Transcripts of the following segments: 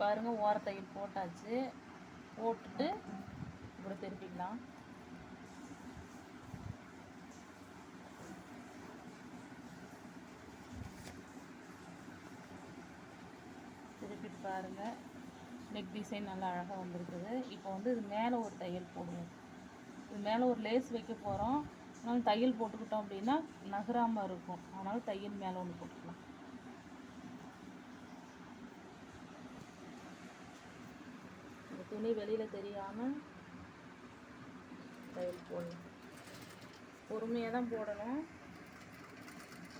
பாருங்கள் ஓரத்தையில் போட்டாச்சு. போட்டுட்டு இப்படி திருப்பிக்கலாம். திருப்பிட்டு பாருங்கள் நெக் டிசைன் நல்லா அழகாக வந்திருக்குது. இப்போ வந்து இது மேலே ஒரு தையல் போடுவோம். இது மேலே ஒரு லேஸ் வைக்க போகிறோம். அதனால் தையல் போட்டுக்கிட்டோம் அப்படின்னா நகராமல் இருக்கும். அதனால் தையல் மேலே ஒன்று போட்டுக்கலாம். இந்த துணி வெளியில் தெரியாமல் தையல் போடணும். பொறுமையாக தான் போடணும்.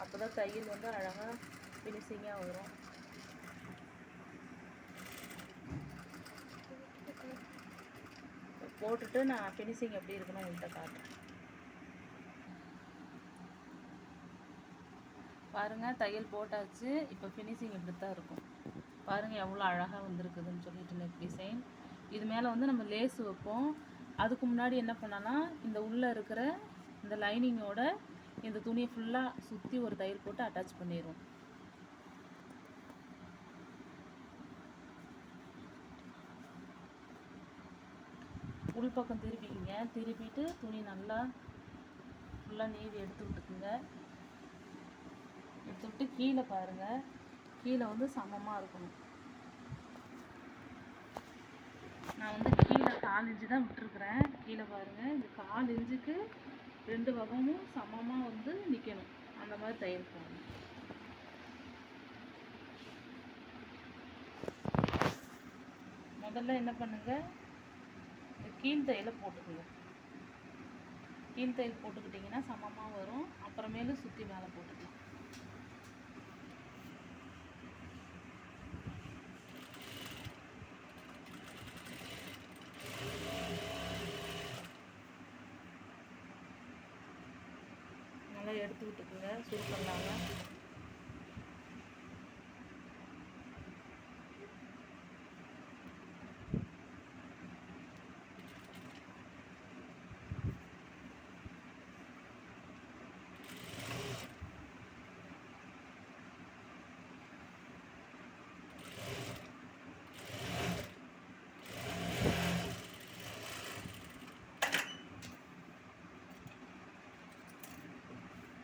அப்போ தான் தையல் வந்து அழகாக ஃபினிஷிங்காக வரும். போட்டுட்டு நான் ஃபினிஷிங் எப்படி இருக்குன்னு உங்கள்கிட்ட காட்டுறேன். பாருங்கள் தையல் போட்டாச்சு. இப்போ ஃபினிஷிங் இப்படி தான் இருக்கும். பாருங்கள் எவ்வளோ அழகாக வந்திருக்குதுன்னு சொல்லிட்டு நெக் டிசைன். இது மேலே வந்து நம்ம லேஸ் வைப்போம். அதுக்கு முன்னாடி என்ன பண்ணலாம், இந்த உள்ளே இருக்கிற இந்த லைனிங்கோட இந்த துணியை ஃபுல்லாக சுற்றி ஒரு தையல் போட்டு அட்டாச் பண்ணிடுவோம். உள் பக்கம் திருப்பிக்கிங்க. திருப்பிட்டு துணி நல்லா ஃபுல்லாக நீவி எடுத்து விட்டுக்குங்க. எடுத்து விட்டு கீழே பாருங்கள், கீழே வந்து சமமாக இருக்கணும். நான் வந்து கீழே 4 இன்ச்சு தான் விட்டுருக்குறேன். கீழே பாருங்கள், இந்த 4 இன்ச்சுக்கு 2 பக்கமும் சமமாக வந்து நிற்கணும். அந்த மாதிரி தையல் போடணும். முதல்ல என்ன பண்ணுங்கள், இந்த கீழ் தையலை போட்டுக்குங்க. கீழ் தையல் போட்டுக்கிட்டிங்கன்னா சமமாக வரும். அப்புறமேலும் சுற்றி மேலே போட்டுக்கலாம். நல்லா எடுத்து விட்டுக்குங்க சுருக்கம்லாங்க.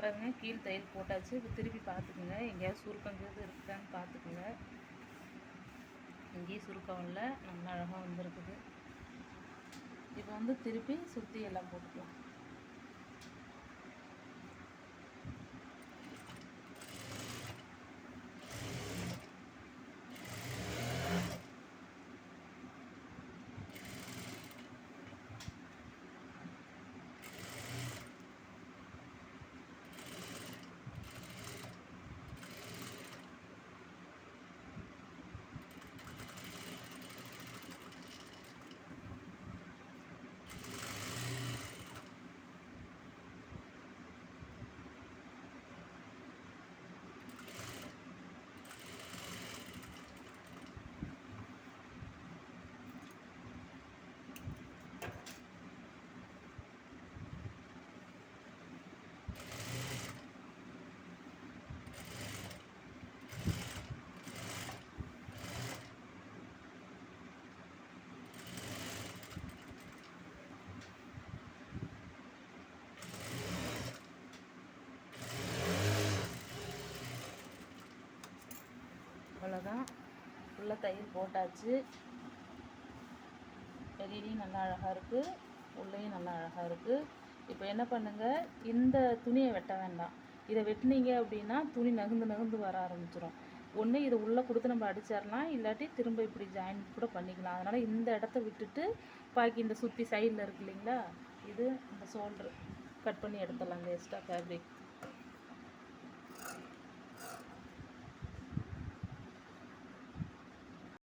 பாருங்க கீழ் தையல் போட்டாச்சு. இப்போ திருப்பி பார்த்துக்குங்க, எங்கேயாவது சுருக்கங்கிறது இருக்குதான்னு பார்த்துக்குங்க. எங்கேயும் சுருக்கம் இல்லை, நல்லா அழகாக வந்துருக்குது. இப்போ வந்து திருப்பி சுற்றி எல்லாம் போட்டுக்கலாம். அவ்வளோதான், ஃபுல்லாக தையல் போட்டாச்சு. வெளியிலையும் நல்லா அழகாக இருக்குது, உள்ளேயும் நல்லா அழகாக இருக்குது. இப்போ என்ன பண்ணுங்கள், இந்த துணியை வெட்ட வேண்டாம். இதை வெட்டினீங்க அப்படின்னா துணி நகுந்து வர ஆரம்பிச்சிடும். ஒன்று இதை உள்ளே கொடுத்து நம்ம அடிச்சிடலாம், இல்லாட்டி திரும்ப இப்படி ஜாயின் கூட பண்ணிக்கலாம். அதனால் இந்த இடத்த விட்டுட்டு பாக்கி இந்த சுற்றி சைடில் இருக்கு இல்லைங்களா, இது இந்த ஷோல்ட்ரு கட் பண்ணி எடுத்துடலாம். இந்த எக்ஸ்ட்ரா ஃபேப்ரிக்